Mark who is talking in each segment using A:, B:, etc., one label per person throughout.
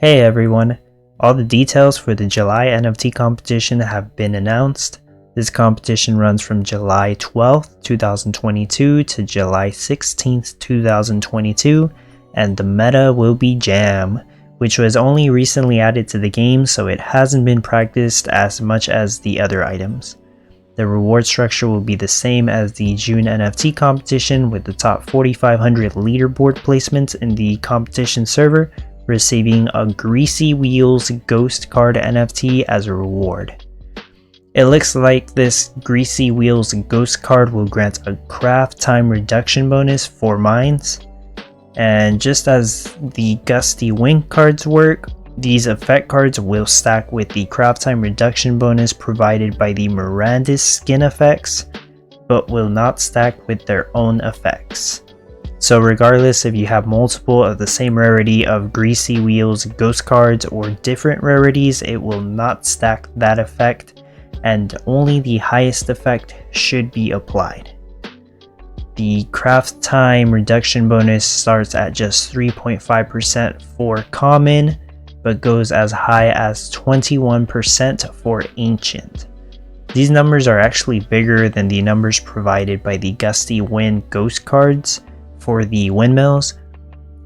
A: Hey everyone, all the details for the July NFT competition have been announced. This competition runs from July 12th, 2022 to July 16th, 2022, and the meta will be Jam, which was only recently added to the game, so it hasn't been practiced as much as the other items. The reward structure will be the same as the June NFT competition, with the top 4,500 leaderboard placements in the competition server receiving a Greasy Wheels Ghost Card NFT as a reward. It looks like this Greasy Wheels Ghost Card will grant a craft time reduction bonus for mines, and just as the Gusty Wind cards work, these effect cards will stack with the craft time reduction bonus provided by the Miranda's skin effects, but will not stack with their own effects. So regardless if you have multiple of the same rarity of Greasy Wheels ghost cards or different rarities, it will not stack that effect, and only the highest effect should be applied. The craft time reduction bonus starts at just 3.5% for common, but goes as high as 21% for ancient. These numbers are actually bigger than the numbers provided by the Gusty Wind ghost cards for the windmills,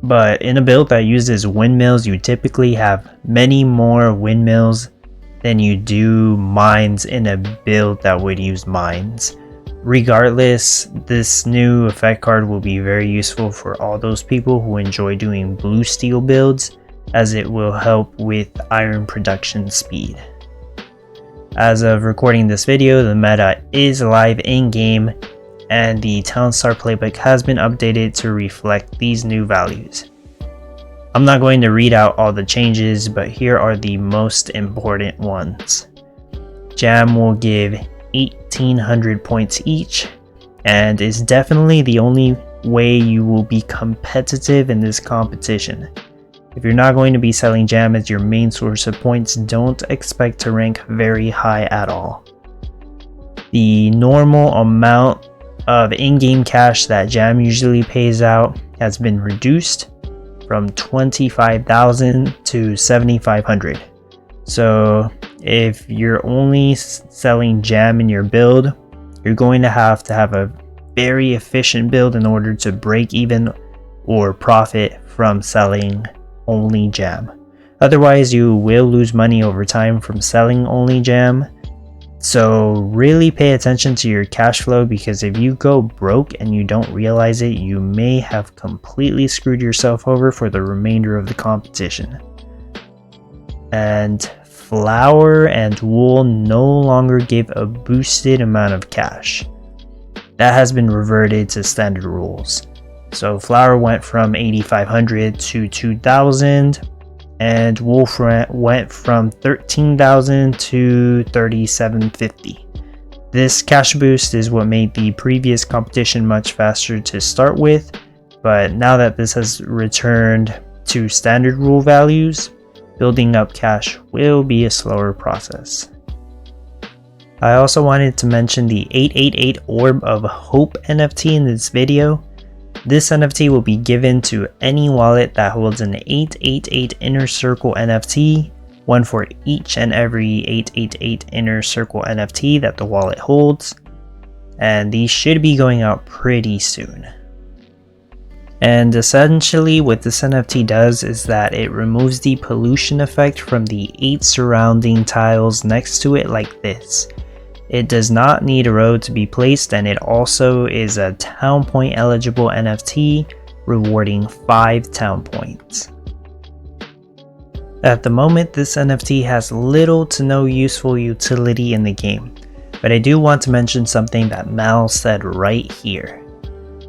A: but in a build that uses windmills, you typically have many more windmills than you do mines in a build that would use mines. Regardless, this new effect card will be very useful for all those people who enjoy doing blue steel builds, as it will help with iron production speed. As of recording this video, the meta is live in-game, and the Townstar playbook has been updated to reflect these new values. I'm not going to read out all the changes, but here are the most important ones. Jam will give 1,800 points each, and is definitely the only way you will be competitive in this competition. If you're not going to be selling Jam as your main source of points, don't expect to rank very high at all. The normal amount of in-game cash that Jam usually pays out has been reduced from 25,000 to 7,500. So if you're only selling Jam in your build, you're going to have a very efficient build in order to break even or profit from selling only Jam. Otherwise, you will lose money over time from selling only Jam. So really pay attention to your cash flow, because if you go broke and you don't realize it, you may have completely screwed yourself over for the remainder of the competition. And flour and wool no longer give a boosted amount of cash. That has been reverted to standard rules. So flour went from 8,500 to 2,000. And wool went from 13,000 to 3,750. This cash boost is what made the previous competition much faster to start with, but now that this has returned to standard rule values, building up cash will be a slower process. I also wanted to mention the 888 Orb of Hope NFT in this video. This NFT will be given to any wallet that holds an 888 Inner Circle NFT, one for each and every 888 Inner Circle NFT that the wallet holds, and these should be going out pretty soon. And essentially what this NFT does is that it removes the pollution effect from the 8 surrounding tiles next to it like this. It does not need a road to be placed, and it also is a town point eligible NFT, rewarding 5 town points. At the moment, this NFT has little to no useful utility in the game, but I do want to mention something that Mal said right here.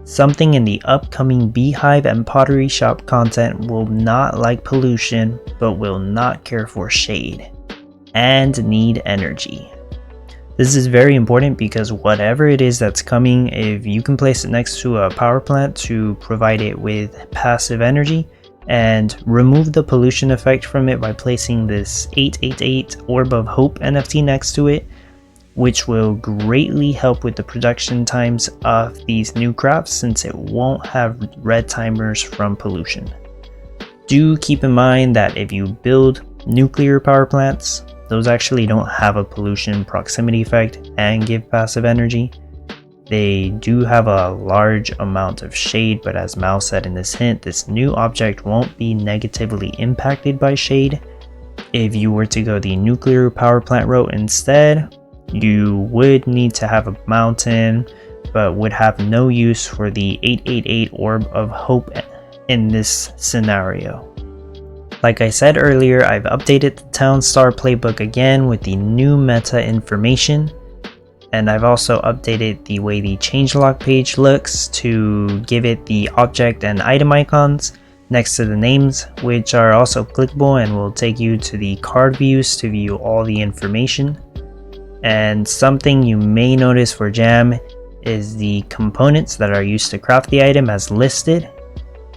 A: Something in the upcoming Beehive and Pottery Shop content will not like pollution, but will not care for shade, and need energy. This is very important because whatever it is that's coming, if you can place it next to a power plant to provide it with passive energy and remove the pollution effect from it by placing this 888 Orb of Hope NFT next to it, which will greatly help with the production times of these new crafts since it won't have red timers from pollution. Do keep in mind that if you build nuclear power plants, those actually don't have a pollution proximity effect and give passive energy. They do have a large amount of shade, but as Mao said in this hint, this new object won't be negatively impacted by shade. If you were to go the nuclear power plant route instead, you would need to have a mountain, but would have no use for the 888 Orb of Hope in this scenario. Like I said earlier, I've updated the Town Star playbook again with the new meta information, and I've also updated the way the changelog page looks to give it the object and item icons next to the names, which are also clickable and will take you to the card views to view all the information. And something you may notice for Jam is the components that are used to craft the item as listed.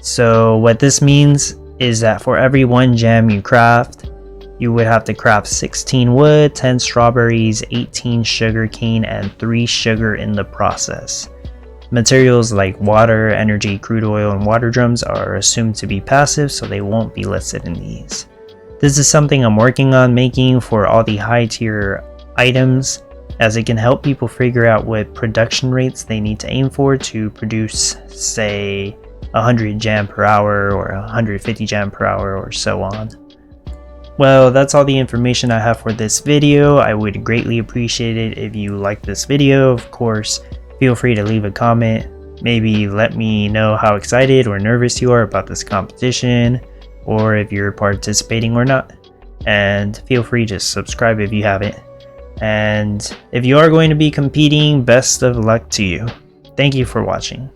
A: So what this means is that for every 1 gem you craft, you would have to craft 16 wood, 10 strawberries, 18 sugar cane, and 3 sugar in the process. Materials like water, energy, crude oil, and water drums are assumed to be passive, so they won't be listed in these. This is something I'm working on making for all the high tier items, as it can help people figure out what production rates they need to aim for to produce, say, 100 jam per hour or 150 jam per hour or so on. Well, that's all the information I have for this video. I would greatly appreciate it if you liked this video. Of course, feel free to leave a comment. Maybe let me know how excited or nervous you are about this competition, or if you're participating or not. And feel free to subscribe if you haven't. And if you are going to be competing, best of luck to you. Thank you for watching.